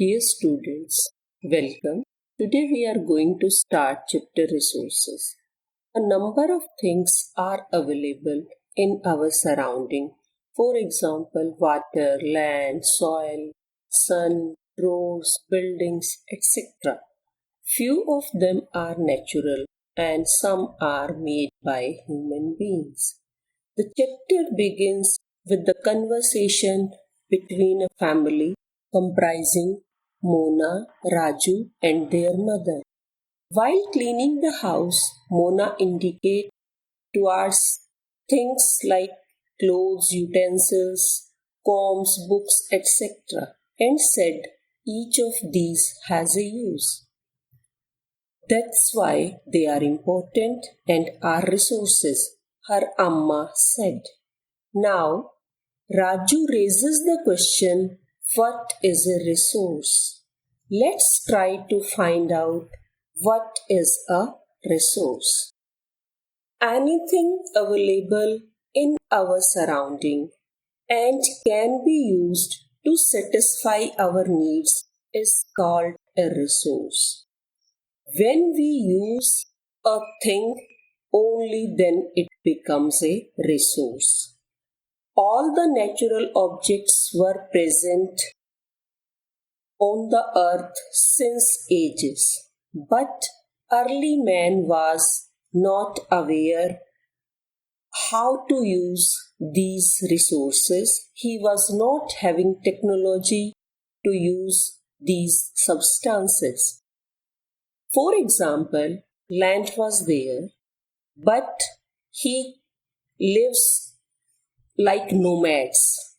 Dear students, welcome. Today we are going to start chapter resources. A number of things are available in our surrounding. For example, water, land, soil, sun, roads, buildings, etc. Few of them are natural and some are made by human beings. The chapter begins with the conversation between a family comprising Mona, Raju, and their mother. While cleaning the house, Mona indicated towards things like clothes, utensils, combs, books, etc., and said each of these has a use. That's why they are important and are resources, her Amma said. Now, Raju raises the question, what is a resource? Let's try to find out what is a resource. Anything available in our surrounding and can be used to satisfy our needs is called a resource. When we use a thing, only then it becomes a resource. All the natural objects were present on the earth since ages, but early man was not aware how to use these resources. He was not having technology to use these substances. For example, land was there, but he lives like nomads.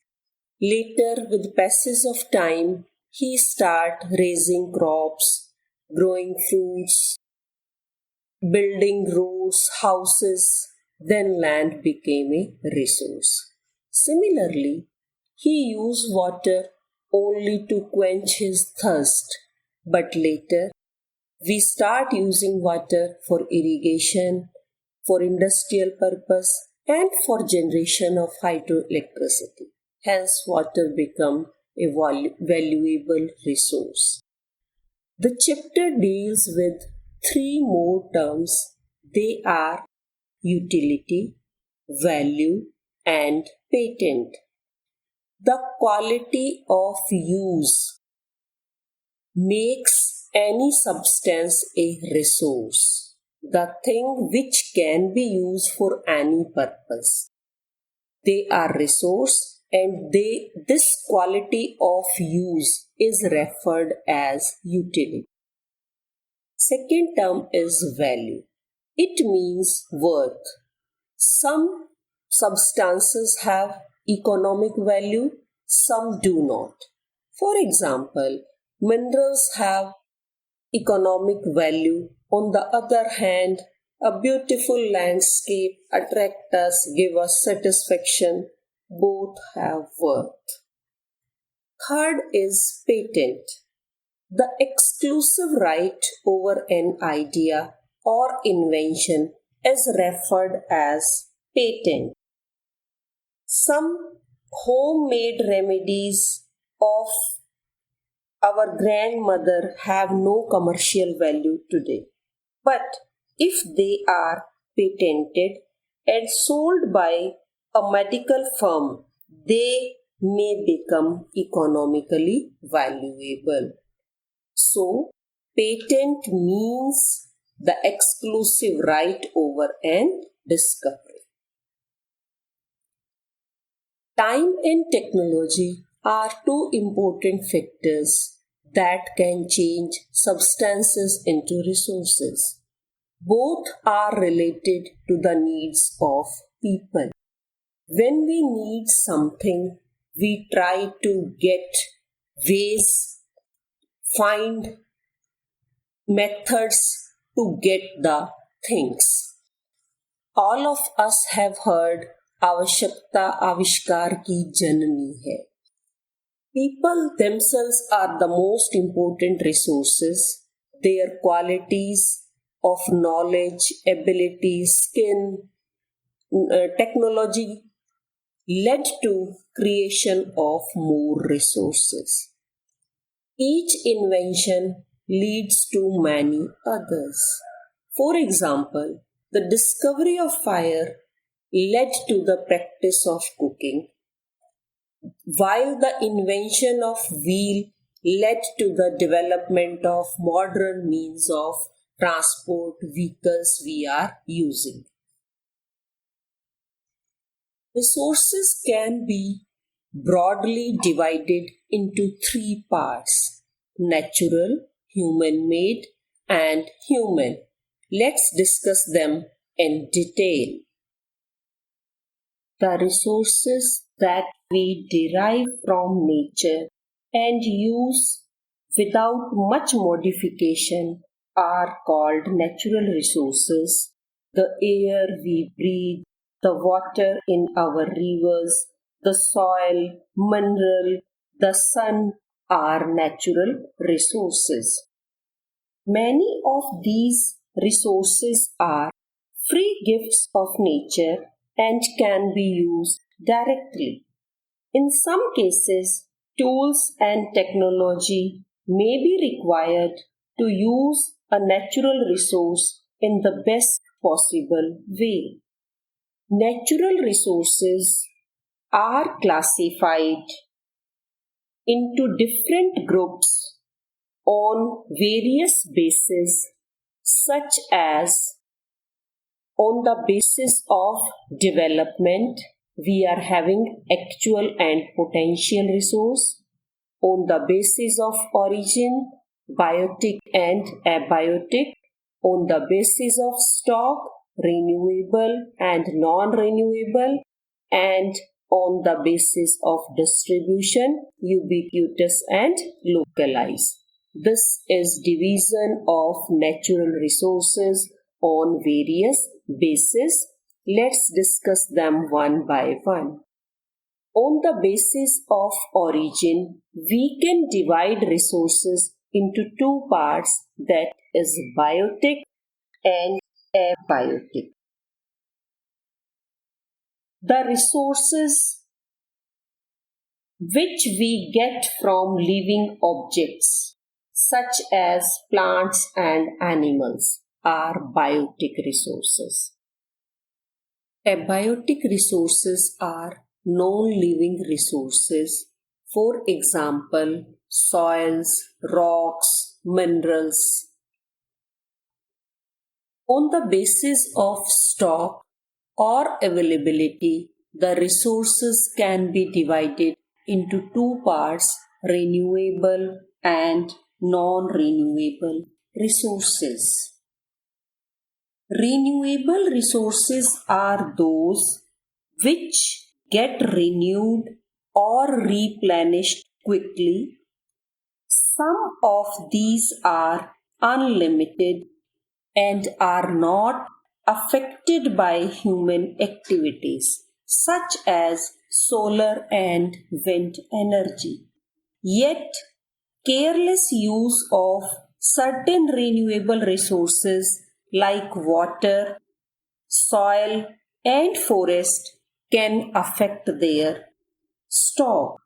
Later, with passage of time, he started raising crops, growing fruits, building roads, houses. Then land became a resource. Similarly, he used water only to quench his thirst, but later we start using water for irrigation, for industrial purpose, and for generation of hydroelectricity. Hence, water become a valuable resource. The chapter deals with three more terms. They are utility, value, and patent. The quality of use makes any substance a resource, the thing which can be used for any purpose. They are resource and this quality of use is referred as utility. Second term is value. It means worth. Some substances have economic value, some do not. For example, minerals have economic value. On the other hand, a beautiful landscape attracts us, give us satisfaction. Both have worth. Third is patent. The exclusive right over an idea or invention is referred as patent. Some homemade remedies of our grandmother have no commercial value today. But if they are patented and sold by a medical firm, they may become economically valuable. So, patent means the exclusive right over an discovery. Time and technology are two important factors that can change substances into resources. Both are related to the needs of people. When we need something, we try to get ways, find methods to get the things. All of us have heard आवश्यकता आविष्कार की जननी है. People themselves are the most important resources. Their qualities of knowledge, ability, skill, technology led to creation of more resources. Each invention leads to many others. For example, the discovery of fire led to the practice of cooking, while the invention of wheel led to the development of modern means of transport vehicles we are using. Resources can be broadly divided into three parts: natural, human made, and human. Let's discuss them in detail. The resources that we derive from nature and use without much modification are called natural resources. The air we breathe, the water in our rivers, the soil, mineral, the sun are natural resources. Many of these resources are free gifts of nature and can be used directly. In some cases, tools and technology may be required to use a natural resource in the best possible way. Natural resources are classified into different groups on various bases, such as on the basis of development, we are having actual and potential resource. On the basis of origin, biotic and abiotic. On the basis of stock, renewable and non-renewable. And on the basis of distribution, ubiquitous and localized. This is division of natural resources on various bases. Let's discuss them one by one. On the basis of origin, we can divide resources into two parts, that is biotic and abiotic. The resources which we get from living objects such as plants and animals are biotic resources. Abiotic resources are non-living resources. For example, soils, rocks, minerals. On the basis of stock or availability, the resources can be divided into two parts: renewable and non-renewable resources. Renewable resources are those which get renewed or replenished quickly. Some of these are unlimited and are not affected by human activities, such as solar and wind energy. Yet, careless use of certain renewable resources like water, soil, and forest can affect their stock.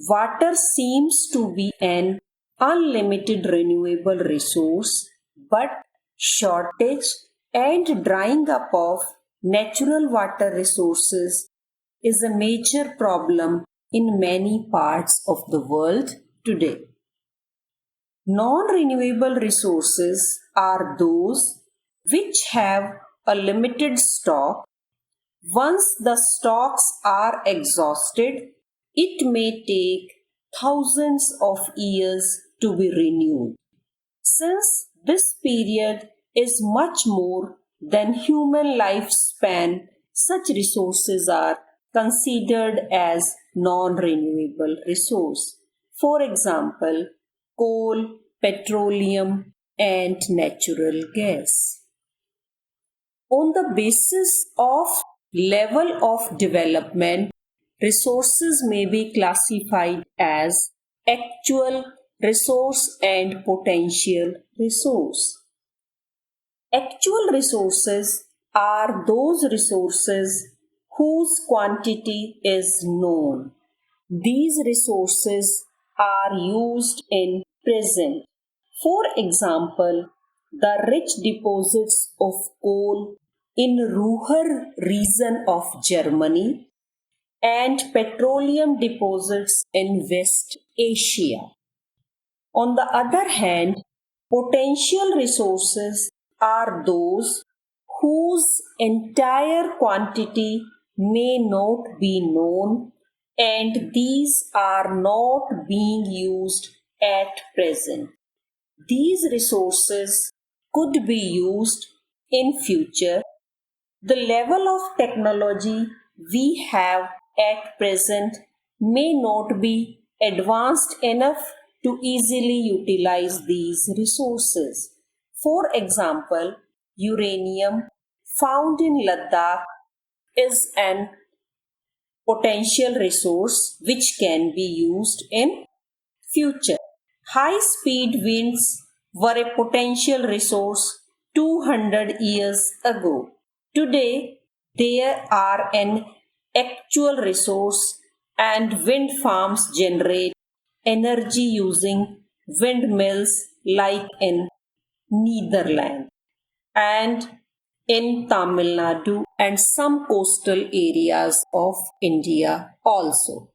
Water seems to be an unlimited renewable resource, but shortage and drying up of natural water resources is a major problem in many parts of the world today. Non-renewable resources are those which have a limited stock. Once the stocks are exhausted, it may take thousands of years to be renewed. Since this period is much more than human lifespan, such resources are considered as non-renewable resource. For example, coal, petroleum, and natural gas. On the basis of level of development, resources may be classified as actual resource and potential resource. Actual resources are those resources whose quantity is known. These resources are used in present. For example, the rich deposits of coal in Ruhr region of Germany and petroleum deposits in West Asia. On the other hand, potential resources are those whose entire quantity may not be known, and these are not being used at present. These resources could be used in future. The level of technology we have at present may not be advanced enough to easily utilize these resources. For example, uranium found in Ladakh is an potential resource which can be used in future. High-speed winds were a potential resource 200 years ago. Today, they are an actual resource, and wind farms generate energy using windmills like in Netherlands and in Tamil Nadu and some coastal areas of India also.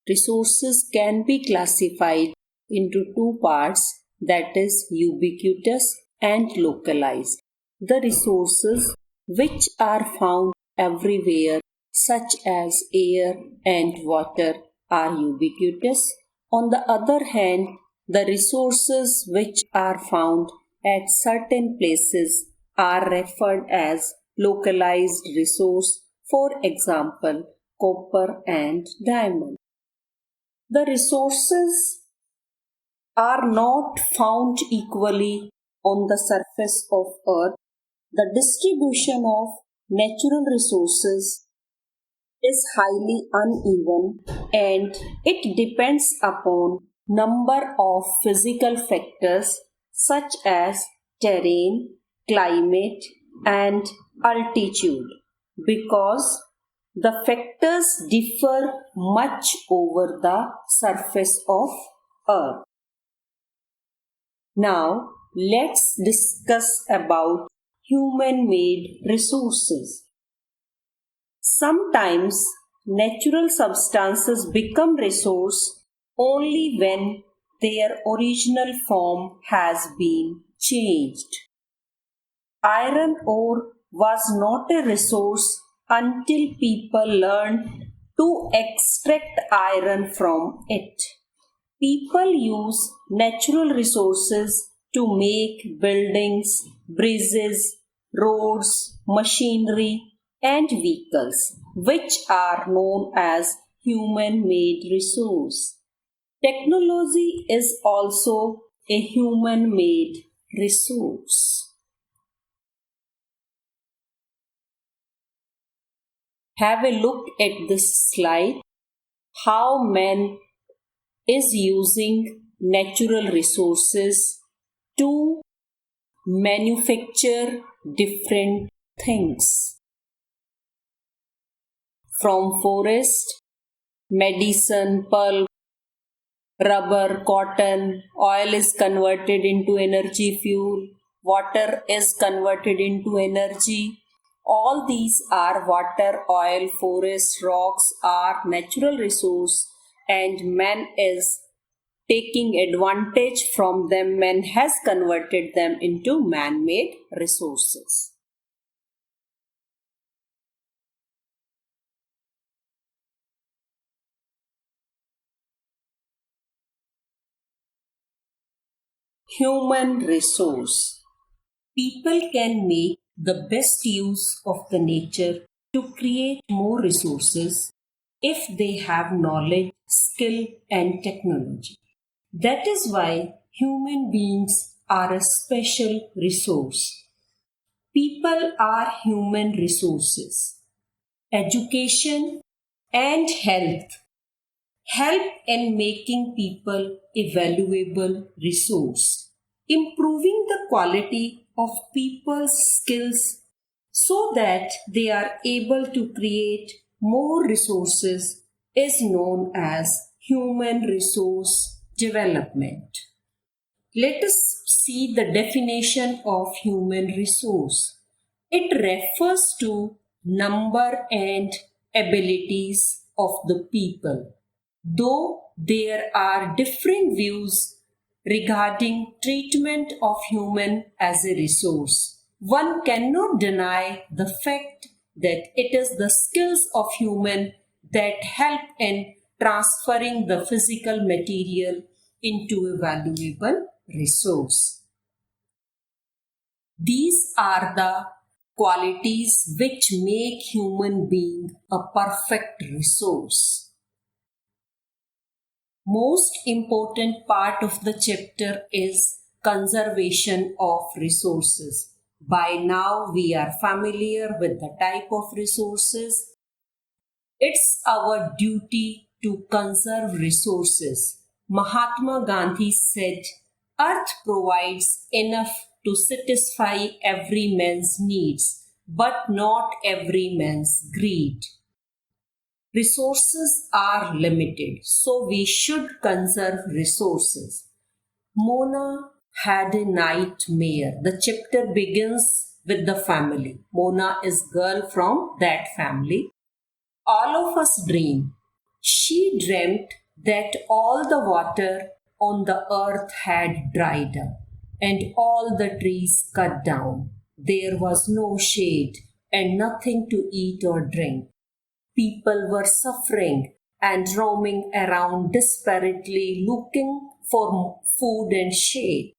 Resources can be classified into two parts, that is, ubiquitous and localized. The resources which are found everywhere, such as air and water, are ubiquitous. On the other hand, the resources which are found at certain places are referred as localized resource, for example, copper and diamond. The resources are not found equally on the surface of Earth. The distribution of natural resources is highly uneven and it depends upon number of physical factors such as terrain, climate and altitude, because the factors differ much over the surface of Earth. Now, let's discuss about human-made resources. Sometimes natural substances become resource only when their original form has been changed. Iron ore was not a resource until people learned to extract iron from it. People use natural resources to make buildings, bridges, roads, machinery, and vehicles, which are known as human-made resource. Technology is also a human-made resource. Have a look at this slide, how man is using natural resources to manufacture different things. From forest, medicine, pulp, rubber, cotton, oil is converted into energy fuel, water is converted into energy. All these are water, oil, forest, rocks are natural resource, and man is taking advantage from them. Man has converted them into man-made resources. Human resource. People can make the best use of the nature to create more resources if they have knowledge, skill, and technology. That is why human beings are a special resource. People are human resources. Education and health help in making people a valuable resource, improving the quality of people's skills so that they are able to create more resources is known as human resource development. Let us see the definition of human resource. It refers to number and abilities of the people. Though there are differing views regarding treatment of human as a resource, one cannot deny the fact that it is the skills of human that help in transferring the physical material into a valuable resource. These are the qualities which make human being a perfect resource. Most important part of the chapter is conservation of resources. By now we are familiar with the type of resources. It's our duty to conserve resources. Mahatma Gandhi said, "Earth provides enough to satisfy every man's needs, but not every man's greed." Resources are limited, so we should conserve resources. Mona had a nightmare. The chapter begins with the family. Mona is girl from that family. All of us dream. She dreamt that all the water on the earth had dried up and all the trees cut down. There was no shade and nothing to eat or drink. People were suffering and roaming around desperately looking for food and shade.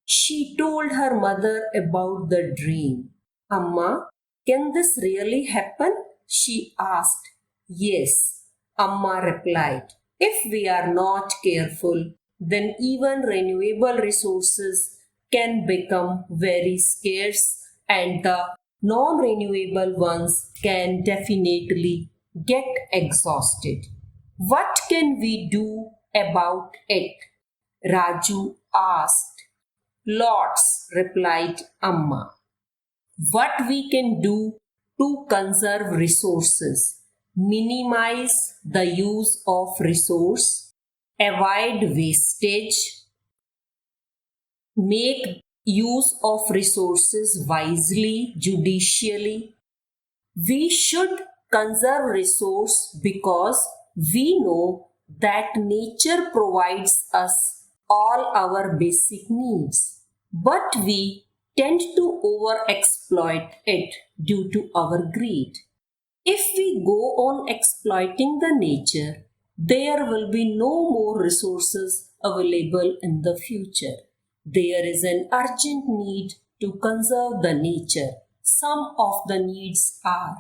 She told her mother about the dream. "Amma, can this really happen?" she asked. "Yes," Amma replied. "If we are not careful, then even renewable resources can become very scarce and the non-renewable ones can definitely get exhausted. What can we do about it?" Raju asked. "Lots," replied Amma. What we can do to conserve resources: minimize the use of resource, avoid wastage, make use of resources wisely, judicially. We should conserve resource because we know that nature provides us all our basic needs, but we tend to overexploit it due to our greed. If we go on exploiting the nature, there will be no more resources available in the future. There is an urgent need to conserve the nature. Some of the needs are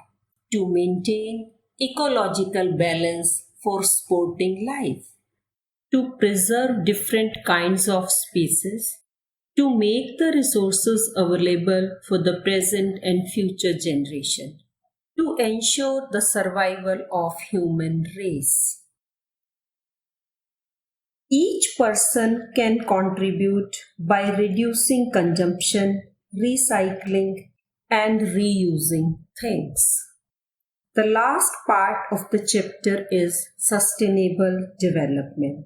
to maintain ecological balance for sporting life, to preserve different kinds of species, to make the resources available for the present and future generation, to ensure the survival of human race. Each person can contribute by reducing consumption, recycling, and reusing things. The last part of the chapter is sustainable development.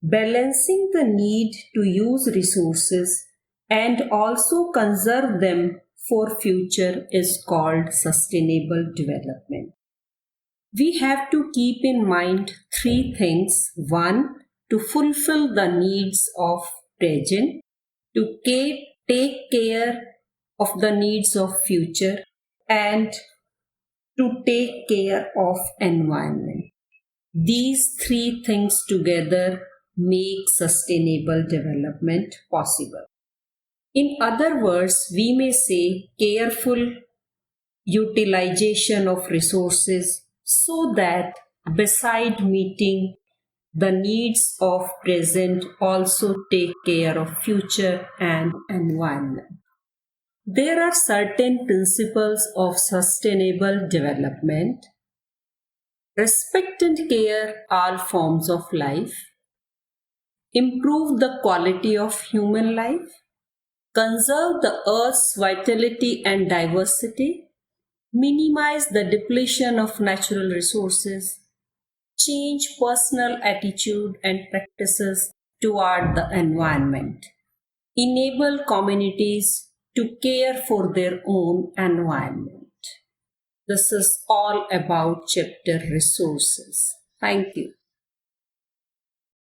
Balancing the need to use resources and also conserve them for future is called sustainable development. We have to keep in mind three things. One, to fulfill the needs of present, to take care of the needs of future, and to take care of environment. These three things together make sustainable development possible. In other words, we may say careful utilization of resources so that beside meeting the needs of present also take care of future and environment. There are certain principles of sustainable development. Respect and care all forms of life. Improve the quality of human life. Conserve the earth's vitality and diversity. Minimize the depletion of natural resources. change personal attitude and practices toward the environment, enable communities to care for their own environment. This is all about chapter resources. Thank you.